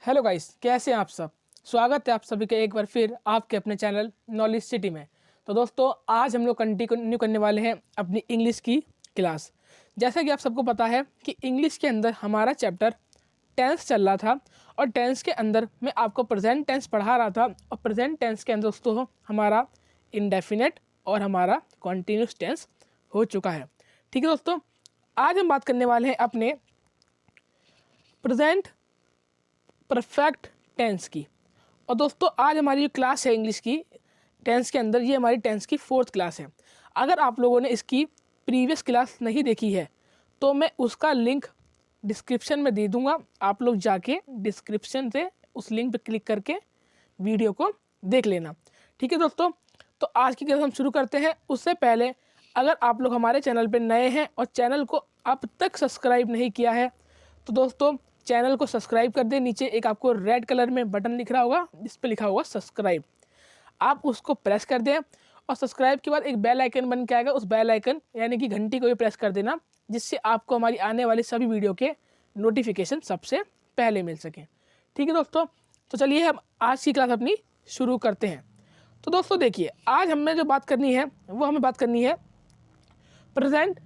Hello guys, कैसे हैं आप सब। स्वागत है आप सभी का एक बार फिर आपके अपने चैनल नॉलेज सिटी में। तो दोस्तों, आज हम लोग कंटिन्यू करने वाले हैं अपनी इंग्लिश की क्लास। जैसा कि आप सबको पता है कि इंग्लिश के अंदर हमारा चैप्टर टेंस चल रहा था और टेंस के अंदर मैं आपको प्रेजेंट टेंस पढ़ा रहा था। और प्रेजेंट टेंस के अंदर दोस्तों हमारा इंडेफिनेट और हमारा कॉन्टिन्यूस टेंस हो चुका है। ठीक है दोस्तों, आज हम बात करने वाले हैं अपने प्रेजेंट परफेक्ट टेंस की। और दोस्तों, आज हमारी जो क्लास है इंग्लिश की टेंस के अंदर, ये हमारी टेंस की 4th क्लास है। अगर आप लोगों ने इसकी प्रीवियस क्लास नहीं देखी है तो मैं उसका लिंक डिस्क्रिप्शन में दे दूंगा। आप लोग जाके डिस्क्रिप्शन से उस लिंक पर क्लिक करके वीडियो को देख लेना। ठीक है दोस्तों, तो आज की क्लास हम शुरू करते हैं। उससे पहले अगर आप लोग हमारे चैनल पर नए हैं और चैनल को अब तक सब्सक्राइब नहीं किया है तो दोस्तों चैनल को सब्सक्राइब कर दें। नीचे एक आपको रेड कलर में बटन लिख रहा होगा जिस पे लिखा होगा सब्सक्राइब, आप उसको प्रेस कर दें। और सब्सक्राइब के बाद एक बेल आइकन बन के आएगा, उस बेल आइकन यानी कि घंटी को भी प्रेस कर देना, जिससे आपको हमारी आने वाली सभी वीडियो के नोटिफिकेशन सबसे पहले मिल सकें। ठीक है दोस्तों, तो चलिए हम आज की क्लास अपनी शुरू करते हैं। तो दोस्तों देखिए, आज हमें जो बात करनी है वो हमें बात करनी है प्रेजेंट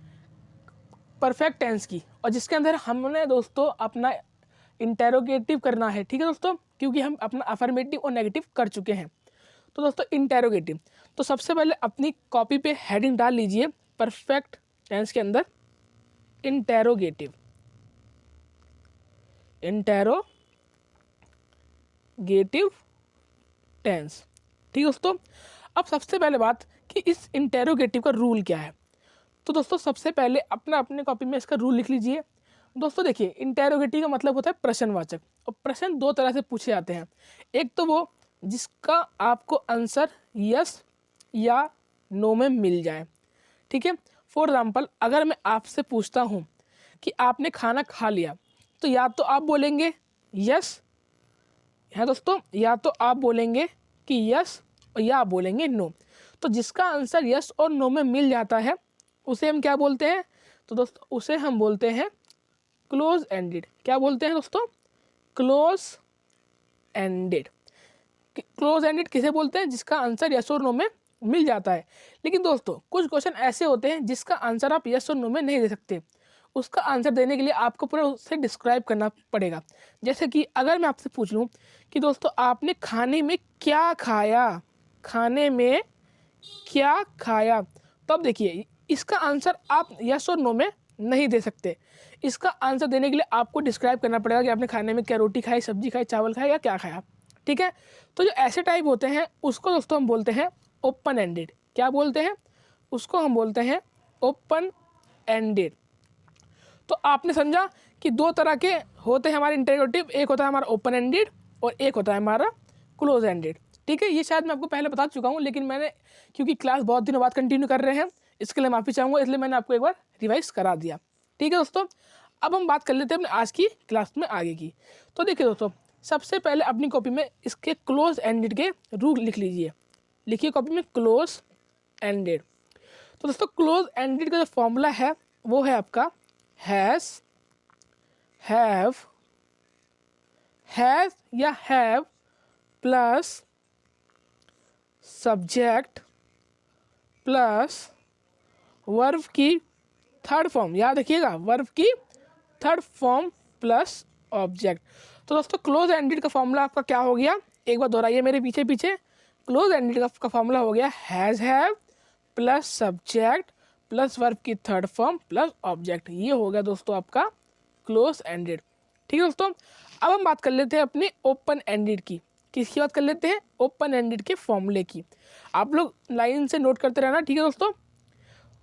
परफेक्ट टेंस की, और जिसके अंदर हमने दोस्तों अपना इंटेरोगेटिव करना है। ठीक है दोस्तों, क्योंकि हम अपना अफर्मेटिव और नेगेटिव कर चुके हैं। तो दोस्तों इंटेरोगेटिव, तो सबसे पहले अपनी कॉपी पे हेडिंग डाल लीजिए परफेक्ट टेंस के अंदर इंटेरोगेटिव, इंटेरोगेटिव टेंस। ठीक है दोस्तों, अब सबसे पहले बात कि इस इंटेरोगेटिव का रूल क्या है। तो दोस्तों सबसे पहले अपने कॉपी में इसका रूल लिख लीजिए। दोस्तों देखिए, इंटेरोगेटिव का मतलब होता है प्रश्नवाचक, और प्रश्न दो तरह से पूछे जाते हैं। एक तो वो जिसका आपको आंसर यस या नो में मिल जाए। ठीक है, फॉर एग्जाम्पल अगर मैं आपसे पूछता हूँ कि आपने खाना खा लिया, तो या तो आप बोलेंगे यस है दोस्तों, या तो आप बोलेंगे कि यस और या आप बोलेंगे नो। तो जिसका आंसर यस और नो में मिल जाता है उसे हम क्या बोलते हैं, तो दोस्तों उसे हम बोलते हैं क्लोज एंडेड। क्या बोलते हैं दोस्तों? Close ended. क्लोज एंडेड किसे बोलते हैं? जिसका आंसर यस और नो में मिल जाता है। लेकिन दोस्तों कुछ क्वेश्चन ऐसे होते हैं जिसका आंसर आप यस और नो में नहीं दे सकते। उसका आंसर देने के लिए आपको पूरा उससे डिस्क्राइब करना पड़ेगा। जैसे कि अगर मैं आपसे पूछ लूँ कि दोस्तों आपने खाने में क्या खाया, खाने में क्या खाया, तब देखिए इसका आंसर आप यस और नो में नहीं दे सकते। इसका आंसर देने के लिए आपको डिस्क्राइब करना पड़ेगा कि आपने खाने में क्या रोटी खाई, सब्जी खाई, चावल खाया या क्या खाया। ठीक है, तो जो ऐसे टाइप होते हैं उसको दोस्तों हम बोलते हैं ओपन एंडेड। क्या बोलते हैं? उसको हम बोलते हैं ओपन एंडेड। तो आपने समझा कि दो तरह के होते हैं हमारे इंटेरोगेटिव, एक होता है हमारा ओपन एंडेड और एक होता है हमारा क्लोज एंडेड। ठीक है, ये शायद मैं आपको पहले बता चुका हूँ, लेकिन मैंने क्योंकि क्लास बहुत दिनों बाद कंटिन्यू कर रहे हैं इसके लिए माफ़ी चाहूँगा, इसलिए मैंने आपको एक बार रिवाइज करा दिया। ठीक है दोस्तों, अब हम बात कर लेते हैं अपने आज की क्लास में आगे की। तो देखिए दोस्तों, सबसे पहले अपनी कॉपी में इसके क्लोज एंडेड के रूल लिख लीजिए। लिखिए कॉपी में क्लोज एंडेड। तो दोस्तों क्लोज एंडेड का जो फॉर्मूला है वो है आपका हैज़, हैव, हैज़ या have plus subject plus verb की थर्ड फॉर्म, याद रखिएगा वर्ब की थर्ड फॉर्म प्लस ऑब्जेक्ट। तो दोस्तों क्लोज एंडेड का फॉर्मूला आपका क्या हो गया, एक बार दोहराइए मेरे पीछे पीछे। क्लोज एंडेड का फॉर्मूला हो गया has have plus subject plus verb की थर्ड फॉर्म प्लस ऑब्जेक्ट। ये हो गया दोस्तों आपका क्लोज एंडेड। ठीक है दोस्तों, अब हम बात कर लेते हैं अपने ओपन एंडेड की। किसकी बात कर लेते हैं? ओपन एंडेड के फॉर्मूले की। आप लोग लाइन से नोट करते रहना। ठीक है दोस्तों,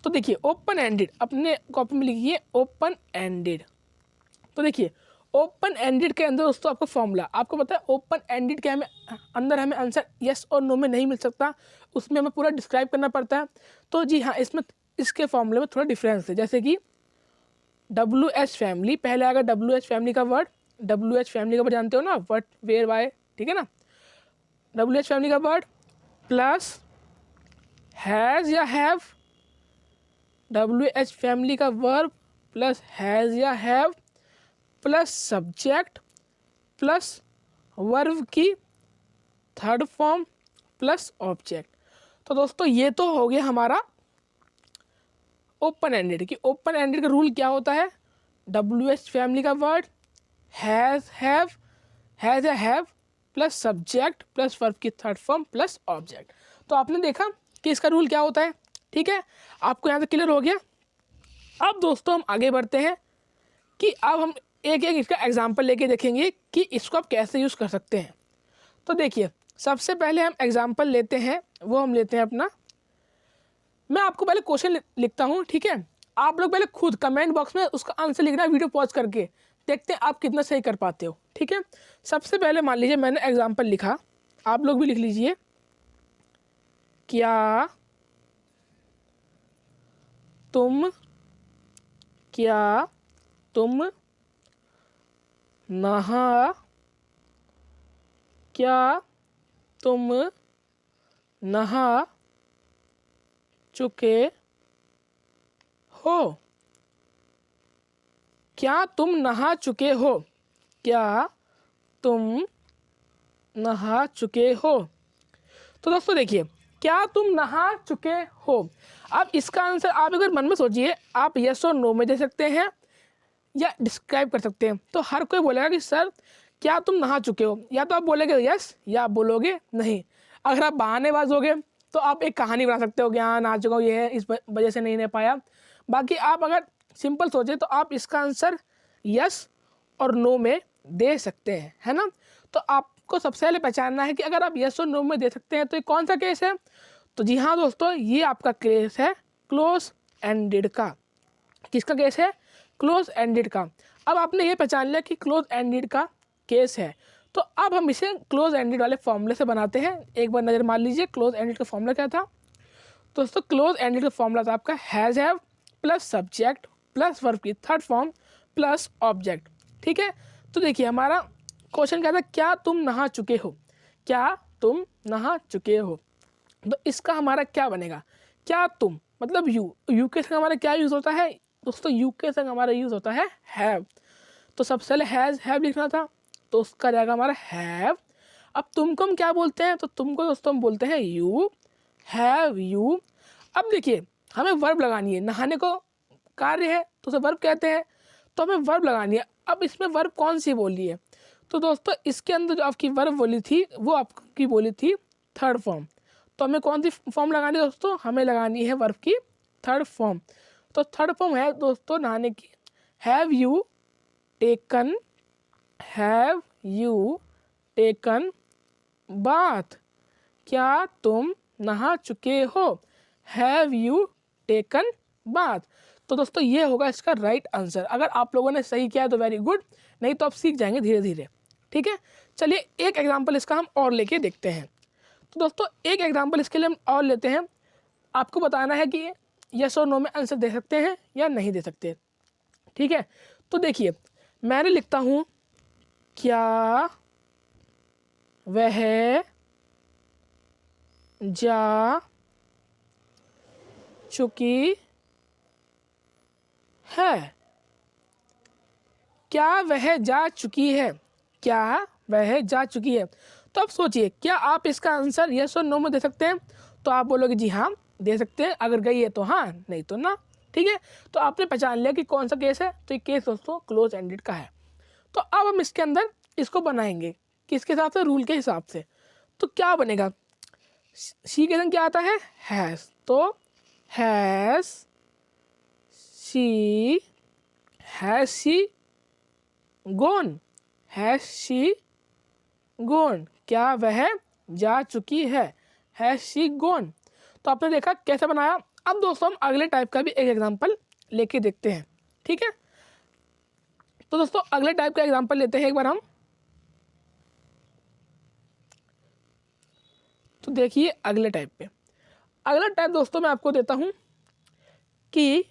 तो देखिए ओपन एंडेड अपने कॉपी में लिखिए ओपन एंडेड। तो देखिए ओपन एंडेड के अंदर दोस्तों आपका फॉर्मूला आपको पता है। ओपन एंडेड के अंदर हमें आंसर यस और नो में नहीं मिल सकता, उसमें हमें पूरा डिस्क्राइब करना पड़ता है। तो जी हाँ, इसमें इसके फॉर्मूले में थोड़ा डिफरेंस है। जैसे कि WH फैमिली, पहले आएगा WH फैमिली का वर्ड। WH फैमिली का वर्ड जानते हो ना, व्हाट वेयर वाई, ठीक है ना। WH फैमिली का वर्ड प्लस हैज़ या हैव, WH फैमिली का वर्ब प्लस हैज़ या have plus subject plus verb की थर्ड फॉर्म प्लस ऑब्जेक्ट। तो दोस्तों ये तो हो गया हमारा ओपन एंडेड की। ओपन एंडेड का रूल क्या होता है, WH फैमिली का वर्ड, हैज़ या have plus subject plus verb की थर्ड फॉर्म प्लस ऑब्जेक्ट। तो आपने देखा कि इसका रूल क्या होता है। ठीक है, आपको यहाँ से क्लियर हो गया। अब दोस्तों हम आगे बढ़ते हैं कि अब हम एक एक इसका एग्जाम्पल लेके देखेंगे कि इसको आप कैसे यूज़ कर सकते हैं। तो देखिए, सबसे पहले हम एग्जाम्पल लेते हैं, वो हम लेते हैं अपना, मैं आपको पहले क्वेश्चन लिखता हूँ। ठीक है, आप लोग पहले खुद कमेंट बॉक्स में उसका आंसर लिखना, वीडियो पॉज करके देखते हैं आप कितना सही कर पाते हो। ठीक है, सबसे पहले मान लीजिए मैंने एग्जाम्पल लिखा, आप लोग भी लिख लीजिए, क्या तुम नहा चुके हो? क्या तुम नहा चुके हो? क्या तुम नहा चुके हो? तो दोस्तों देखिए, क्या तुम नहा चुके हो, अब इसका आंसर आप अगर मन में सोचिए, आप यस और नो में दे सकते हैं या डिस्क्राइब कर सकते हैं। तो हर कोई बोलेगा कि सर क्या तुम नहा चुके हो, या तो आप बोलेगे यस या आप बोलोगे नहीं। अगर आप बहानेबाज होगे तो आप एक कहानी बना सकते हो कि हाँ नहा चुका हूँ, ये है इस वजह से नहीं पाया। बाकी आप अगर सिंपल सोचे तो आप इसका आंसर यस और नो में दे सकते हैं, है ना। तो आपको सबसे पहले पहचानना है कि अगर आप यस और नो में दे सकते हैं तो ये कौन सा केस है। तो जी हाँ दोस्तों, ये आपका केस है क्लोज एंडेड का। किसका केस है? क्लोज एंडेड का। अब आपने ये पहचान लिया कि क्लोज एंडेड का केस है, तो अब हम इसे क्लोज एंडेड वाले फॉर्मूले से बनाते हैं। एक बार नज़र मार लीजिए, क्लोज एंडेड का फॉर्मूला क्या था। दोस्तों क्लोज एंडेड का फॉर्मूला था आपका has have plus subject plus verb की थर्ड फॉर्म प्लस ऑब्जेक्ट। ठीक है, तो देखिए हमारा क्वेश्चन क्या था, क्या तुम नहा चुके हो? क्या तुम नहा चुके हो? तो इसका हमारा क्या बनेगा, क्या तुम मतलब यू के संग हमारा क्या यूज़ होता है दोस्तों, यू के संग हमारा यूज़ होता है हैव। तो सबसे पहले हैव लिखना था, तो उसका रहेगा हमारा हैव। अब तुमको हम क्या बोलते हैं, तो तुमको दोस्तों हम बोलते हैं यू, हैव यू। अब देखिए हमें वर्ब लगानी है, नहाने को कार्य है तो उसे वर्ब कहते हैं, तो हमें वर्ब लगानी है। अब इसमें वर्ब कौन सी बोली है, तो दोस्तों इसके अंदर जो आपकी वर्ब बोली थी वो आपकी बोली थी थर्ड फॉर्म। तो हमें कौन सी फॉर्म लगानी है दोस्तों, हमें लगानी है वर्ब की थर्ड फॉर्म। तो थर्ड फॉर्म है दोस्तों नहाने की, have you taken, have you taken bath. क्या तुम नहा चुके हो? Have you taken bath. तो दोस्तों ये होगा इसका राइट आंसर। अगर आप लोगों ने सही किया तो वेरी गुड, नहीं तो आप सीख जाएंगे धीरे धीरे। ठीक है, चलिए एक एग्जांपल इसका हम और लेके देखते हैं। तो दोस्तों एक एग्जांपल इसके लिए हम और लेते हैं, आपको बताना है कि यस और नो में आंसर दे सकते हैं या नहीं दे सकते। ठीक है, तो देखिए मैंने लिखता हूँ, क्या वह जा चुकी है? क्या वह जा चुकी है? क्या वह जा चुकी है? तो अब सोचिए, क्या आप इसका आंसर यस और नो में दे सकते हैं? तो आप बोलोगे जी हाँ दे सकते हैं, अगर गई है तो हाँ, नहीं तो ना। ठीक है, तो आपने पहचान लिया कि कौन सा केस है, तो ये केस दोस्तों क्लोज एंडेड का है। तो अब हम इसके अंदर इसको बनाएंगे किसके हिसाब से, रूल के हिसाब से। तो क्या बनेगा, शी के संग क्या आता है, हैज़। तो has she gone, has she gone. क्या वह जा चुकी है, हैज़ शी गॉन। तो आपने देखा कैसे बनाया। अब दोस्तों हम अगले टाइप का भी एक एग्जांपल लेके देखते हैं। ठीक है, तो दोस्तों अगले टाइप का एग्जांपल लेते हैं एक बार हम। तो देखिए अगले टाइप पे, अगला टाइप दोस्तों मैं आपको देता हूं कि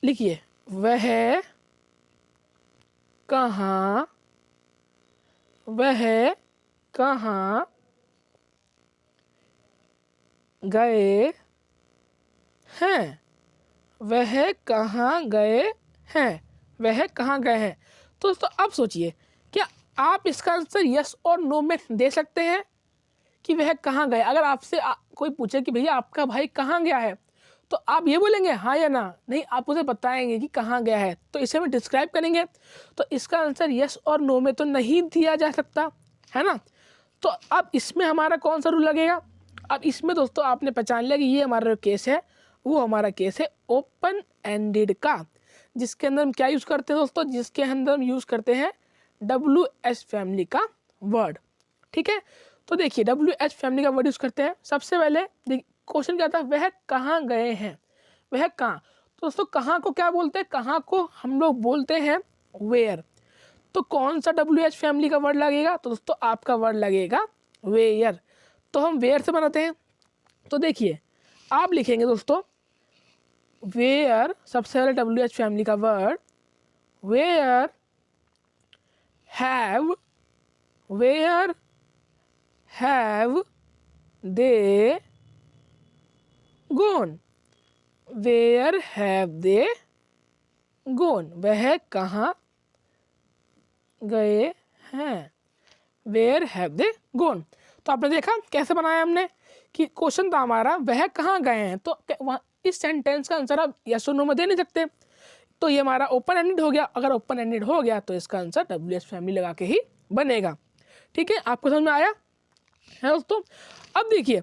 लिखिए, वह कहाँ गए हैं? वह कहाँ गए हैं? वह कहाँ गए हैं? तो दोस्तों अब सोचिए, क्या आप इसका आंसर यस और नो में दे सकते हैं कि वह कहाँ गए। अगर आपसे कोई पूछे कि भैया आपका भाई कहाँ गया है, तो आप ये बोलेंगे हाँ या ना, नहीं, आप उसे बताएंगे कि कहाँ गया है, तो इसे हम डिस्क्राइब करेंगे। तो इसका आंसर यस और नो में तो नहीं दिया जा सकता, है ना। तो अब इसमें हमारा कौन सा रूल लगेगा। अब इसमें दोस्तों आपने पहचान लिया कि ये हमारा जो केस है वो हमारा केस है ओपन एंडेड का, जिसके अंदर हम क्या यूज़ करते हैं दोस्तों, जिसके अंदर हम यूज़ करते हैं WH फैमिली का वर्ड। ठीक है, तो देखिए WH फैमिली का वर्ड यूज़ करते हैं। सबसे पहले क्वेश्चन क्या था, वह कहाँ गए हैं, वह कहाँ। तो दोस्तों कहाँ को क्या बोलते हैं, कहाँ को हम लोग बोलते हैं वेयर। तो कौन सा WH फैमिली का वर्ड लगेगा, तो दोस्तों आपका वर्ड लगेगा वेयर। तो हम वेयर से बनाते हैं। तो देखिए आप लिखेंगे दोस्तों वेयर, सबसे पहले WH फैमिली का word where have they gone, where have they gone, वह कहाँ गए हैं, वेयर हैव दे गोन। तो आपने देखा कैसे बनाया हमने कि क्वेश्चन था हमारा वह कहाँ गए हैं, तो इस सेंटेंस का आंसर आप यस और नो में दे नहीं सकते, तो ये हमारा ओपन एंडेड हो गया। अगर ओपन एंडेड हो गया तो इसका आंसर WH फैमिली लगा के ही बनेगा। ठीक है, आपको समझ में आया है दोस्तों। अब देखिए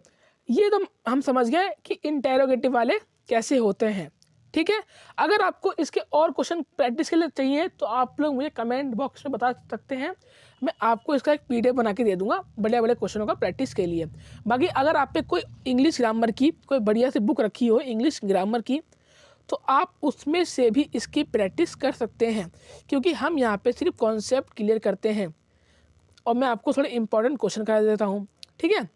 ये तो हम समझ गए कि इंटेरोगेटिव वाले कैसे होते हैं। ठीक है, अगर आपको इसके और क्वेश्चन प्रैक्टिस के लिए चाहिए तो आप लोग मुझे कमेंट बॉक्स में बता सकते हैं, मैं आपको इसका एक PDF बना के दे दूंगा बड़े बड़े क्वेश्चनों का प्रैक्टिस के लिए। बाकी अगर आप पे कोई इंग्लिश ग्रामर की कोई बढ़िया सी बुक रखी हो इंग्लिश ग्रामर की, तो आप उसमें से भी इसकी प्रैक्टिस कर सकते हैं, क्योंकि हम यहाँ पे सिर्फ कॉन्सेप्ट क्लियर करते हैं और मैं आपको थोड़े इंपॉर्टेंट क्वेश्चन करा देता हूँ। ठीक है,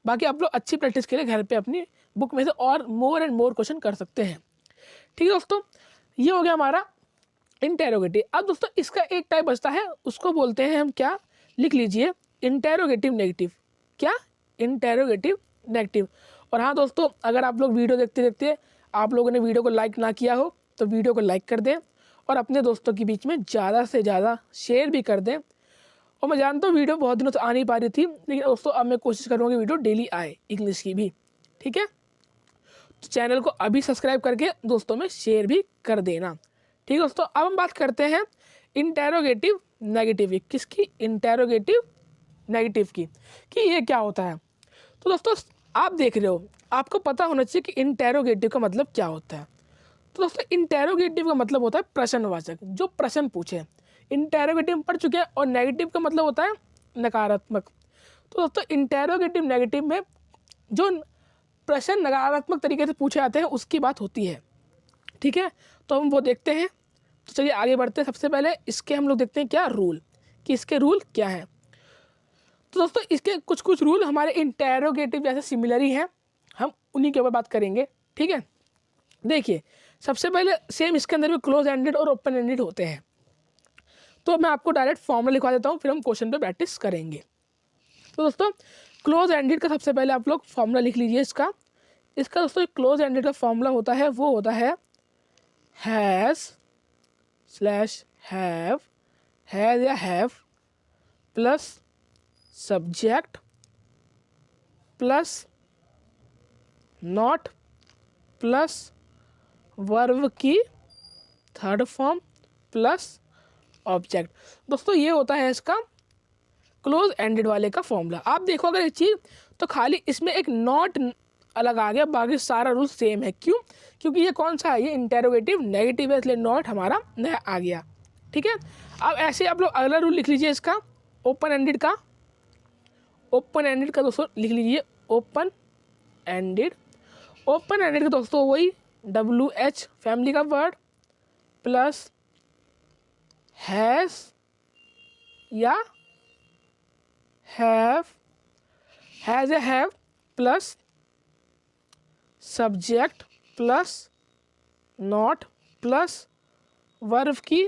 बाकी आप लोग अच्छी प्रैक्टिस के लिए घर पे अपनी बुक में से और मोर एंड मोर क्वेश्चन कर सकते हैं। ठीक है दोस्तों, ये हो गया हमारा इंटेरोगेटिव। अब दोस्तों इसका एक टाइप बचता है, उसको बोलते हैं हम क्या, लिख लीजिए इंटेरोगेटिव नेगेटिव। क्या, इंटेरोगेटिव नेगेटिव। और हाँ दोस्तों, अगर आप लोग वीडियो देखते देखते आप लोगों ने वीडियो को लाइक ना किया हो तो वीडियो को लाइक कर दें और अपने दोस्तों के बीच में ज़्यादा से ज़्यादा शेयर भी कर दें। और मैं जानता हूँ वीडियो बहुत दिनों से आ नहीं पा रही थी, लेकिन दोस्तों अब मैं कोशिश करूँगा वीडियो डेली आए इंग्लिश की भी। ठीक है, तो चैनल को अभी सब्सक्राइब करके दोस्तों में शेयर भी कर देना। ठीक है दोस्तों, अब हम बात करते हैं इंटेरोगेटिव नेगेटिव की। किसकी, इंटेरोगेटिव नेगेटिव की, कि ये क्या होता है। तो दोस्तों आप देख रहे हो, आपको पता होना चाहिए कि इंटेरोगेटिव का मतलब क्या होता है। तो दोस्तों इंटेरोगेटिव का मतलब होता है प्रश्नवाचक, जो प्रश्न पूछे। इंटेरोगेटिव पढ़ चुके हैं, और नेगेटिव का मतलब होता है नकारात्मक। तो दोस्तों इंटेरोगेटिव नेगेटिव में जो प्रश्न नकारात्मक तरीके से पूछे जाते हैं उसकी बात होती है। ठीक है, तो हम वो देखते हैं। तो चलिए आगे बढ़ते हैं। सबसे पहले इसके हम लोग देखते हैं क्या रूल, कि इसके रूल क्या है। तो दोस्तों इसके कुछ कुछ रूल हमारे इंटेरोगेटिव जैसे सिमिलर ही हैं, हम उन्हीं के ऊपर बात करेंगे। ठीक है, देखिए सबसे पहले सेम इसके अंदर भी क्लोज एंडेड और ओपन एंडेड होते हैं। तो मैं आपको डायरेक्ट फॉर्मूला लिखवा देता हूँ, फिर हम क्वेश्चन पे प्रैक्टिस करेंगे। तो दोस्तों क्लोज एंडेड का सबसे पहले आप लोग फॉर्मूला लिख लीजिए इसका। इसका दोस्तों क्लोज एंडेड का फॉर्मूला होता है, वो होता है हैज़ स्लैश हैव, हैज़ या have plus subject plus not plus verb की थर्ड फॉर्म प्लस ऑब्जेक्ट। दोस्तों ये होता है इसका क्लोज एंडेड वाले का फॉर्मूला। आप देखो अगर एक चीज़, तो खाली इसमें एक नॉट अलग आ गया, बाकी सारा रूल सेम है। क्यों, क्योंकि ये कौन सा है, ये इंटेरोगेटिव नेगेटिव है, इसलिए नॉट हमारा नया आ गया। ठीक है, अब ऐसे आप लोग अगला रूल लिख लीजिए इसका ओपन एंडेड का। ओपन एंडेड का दोस्तों लिख लीजिए ओपन एंडेड। ओपन एंडेड का दोस्तों वही WH फैमिली का वर्ड प्लस हैज़ या हैव, हैज़ या have plus subject plus not plus verb की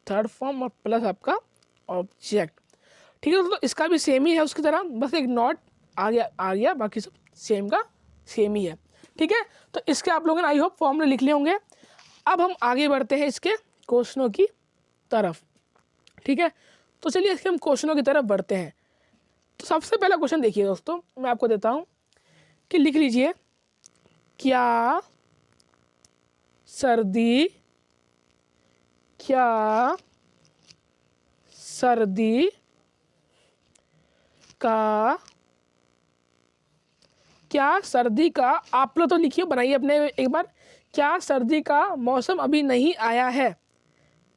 थर्ड फॉर्म और प्लस आपका ऑब्जेक्ट। ठीक है दोस्तों, इसका भी सेम ही है उसकी तरह, बस एक नॉट आ गया, बाकी सब सेम का सेम ही है। ठीक है, तो इसके आप लोगों ने आई होप फॉर्मूले लिख लिए होंगे। अब हम आगे बढ़ते हैं इसके क्वेश्चनों की तरफ। ठीक है, तो चलिए इसके हम क्वेश्चनों की तरफ बढ़ते हैं। तो सबसे पहला क्वेश्चन देखिए दोस्तों, मैं आपको देता हूँ कि लिख लीजिए, क्या सर्दी का आप लोग तो लिखिए, बनाइए अपने एक बार। क्या सर्दी का मौसम अभी नहीं आया है?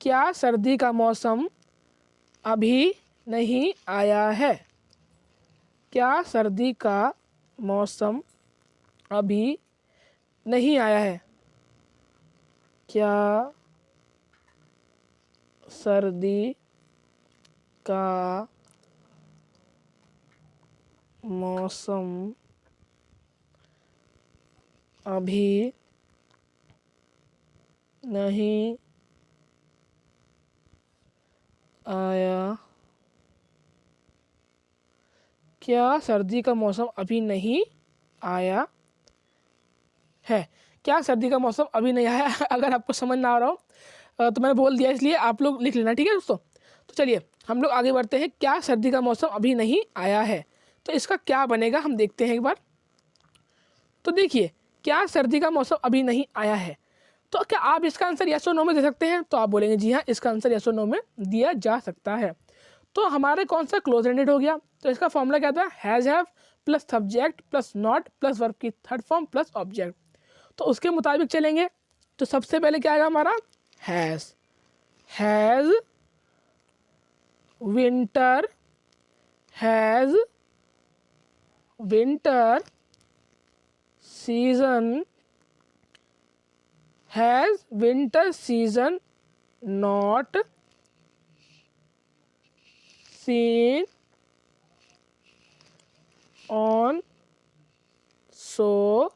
क्या सर्दी का मौसम अभी नहीं आया है? क्या सर्दी का मौसम अभी नहीं आया है? क्या सर्दी का मौसम अभी नहीं आया? क्या सर्दी का मौसम अभी नहीं आया है? क्या सर्दी का मौसम अभी नहीं आया है? अगर आपको समझ ना आ रहा हो तो मैंने बोल दिया, इसलिए आप लोग लिख लेना, ठीक है दोस्तों। तो चलिए हम लोग आगे बढ़ते हैं। क्या सर्दी का मौसम अभी नहीं आया है, तो इसका क्या बनेगा हम देखते हैं एक बार। तो देखिए, क्या सर्दी का मौसम अभी नहीं आया है, तो क्या आप इसका आंसर यस और नो में दे सकते हैं? तो आप बोलेंगे जी हाँ, इसका आंसर यस और नो में दिया जा सकता है। तो हमारे कौन सा क्लोज एंडेड हो गया? तो इसका फॉर्मूला क्या था? Has have plus subject plus not plus verb की थर्ड फॉर्म प्लस ऑब्जेक्ट। तो उसके मुताबिक चलेंगे। तो सबसे पहले क्या आएगा हमारा? Has winter season not seen on so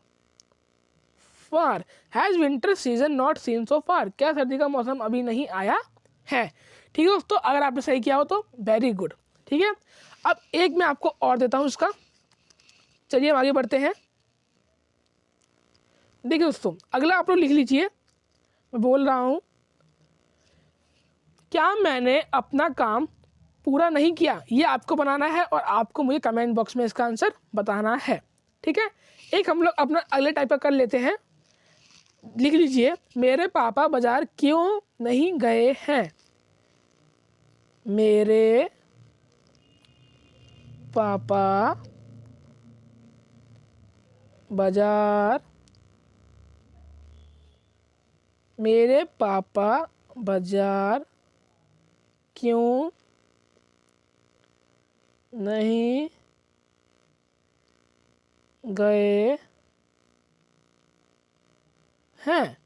far। Has winter season not seen so far. क्या सर्दी का मौसम अभी नहीं आया है? ठीक है दोस्तों, अगर आपने सही किया हो तो वेरी गुड। ठीक है, अब एक मैं आपको और देता हूं इसका। चलिए हम आगे बढ़ते हैं। देखिए दोस्तों, अगला आप लोग लिख लीजिए, मैं बोल रहा हूं, क्या मैंने अपना काम पूरा नहीं किया? ये आपको बनाना है और आपको मुझे कमेंट बॉक्स में इसका आंसर बताना है। ठीक है, एक हम लोग अपना अगले टाइप का कर लेते हैं। लिख लीजिए, मेरे पापा बाजार क्यों नहीं गए हैं? मेरे पापा बाजार क्यों नहीं गए हैं?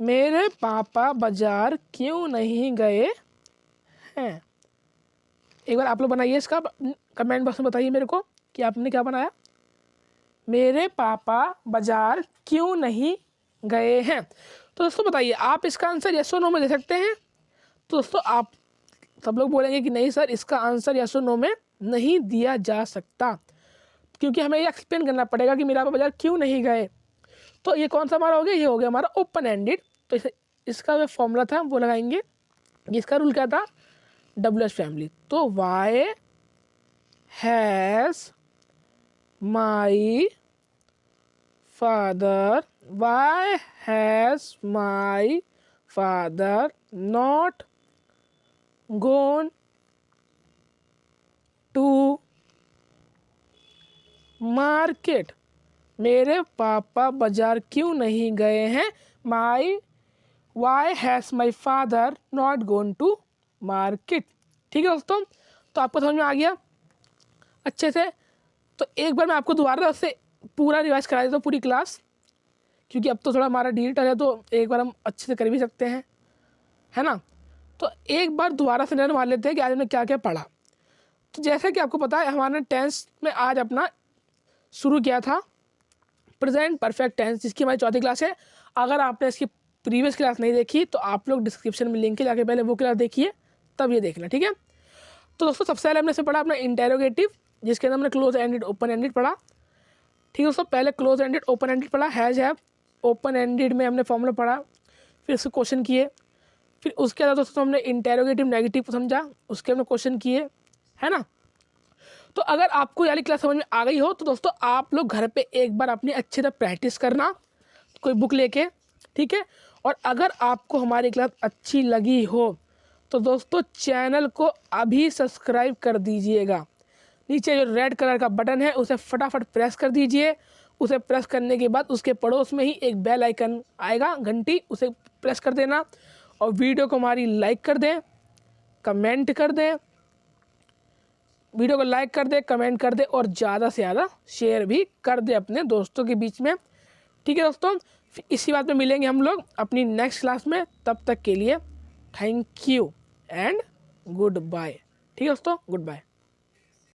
मेरे पापा बाजार क्यों नहीं गए हैं? एक बार आप लोग बनाइए इसका, कमेंट बॉक्स में बताइए मेरे को कि आपने क्या बनाया। मेरे पापा बाजार क्यों नहीं गए हैं। तो दोस्तों बताइए, आप इसका आंसर यस और नो में दे सकते हैं। तो दोस्तों आप सब लोग बोलेंगे कि नहीं सर, इसका आंसर यस और नो में नहीं दिया जा सकता, क्योंकि हमें ये एक्सप्लेन करना पड़ेगा कि मेरा पापा बाजार क्यों नहीं गए। तो ये कौन सा हमारा हो गया? ये हो गया हमारा ओपन एंडेड। तो इसका जो फॉर्मूला था वो लगाएंगे। इसका रूल क्या था? WH family. तो why has my father not gone to market? मेरे पापा बाजार क्यों नहीं गए हैं? Why has my father not gone to market. ठीक है दोस्तों, तो आपको समझ में आ गया अच्छे से। तो एक बार मैं आपको दोबारा से पूरा रिवाइज करा देता हूँ, पूरी क्लास, क्योंकि अब तो थोड़ा हमारा डिजिटल है तो एक बार हम अच्छे से कर भी सकते हैं, है ना। तो एक बार दोबारा से नजर मार लेते हैं कि आज हमने क्या क्या पढ़ा। तो जैसा कि आपको पता है, हमारे टेंस में आज अपना शुरू किया था प्रेजेंट परफेक्ट टेंस, जिसकी हमारी चौथी क्लास है। अगर आपने इसकी प्रीवियस क्लास नहीं देखी तो आप लोग डिस्क्रिप्शन में लिंक है, जाके पहले वो क्लास देखिए, तब ये देखना। ठीक है, तो दोस्तों सबसे पहले हमने से पढ़ा अपना इंटेरोगेटिव, जिसके अंदर हमने क्लोज एंडेड ओपन एंडेड पढ़ा। ठीक है दोस्तों, पहले क्लोज एंडेड ओपन एंडेड पढ़ा, हैज़ हैव। ओपन एंडेड में हमने फॉर्मूला पढ़ा, फिर इसको क्वेश्चन किए, फिर उसके बाद दोस्तों हमने इंटेरोगेटिव नेगेटिव को समझा, उसके हमने क्वेश्चन किए, है ना। तो अगर आपको ये वाली क्लास समझ में आ गई हो तो दोस्तों आप लोग घर पे एक बार अपनी अच्छी तरह प्रैक्टिस करना, कोई बुक लेके, ठीक है। और अगर आपको हमारी क्लास अच्छी लगी हो तो दोस्तों चैनल को अभी सब्सक्राइब कर दीजिएगा। नीचे जो रेड कलर का बटन है उसे फटाफट प्रेस कर दीजिए। उसे प्रेस करने के बाद उसके पड़ोस में ही एक बेल आइकन आएगा, घंटी, उसे प्रेस कर देना। और वीडियो को हमारी लाइक कर दें, कमेंट कर दें, वीडियो को लाइक कर दे, कमेंट कर दे और ज़्यादा से ज़्यादा शेयर भी कर दे अपने दोस्तों के बीच में, ठीक है दोस्तों। इसी बात में मिलेंगे हम लोग अपनी नेक्स्ट क्लास में, तब तक के लिए thank you and goodbye, ठीक है दोस्तों, गुड बाय।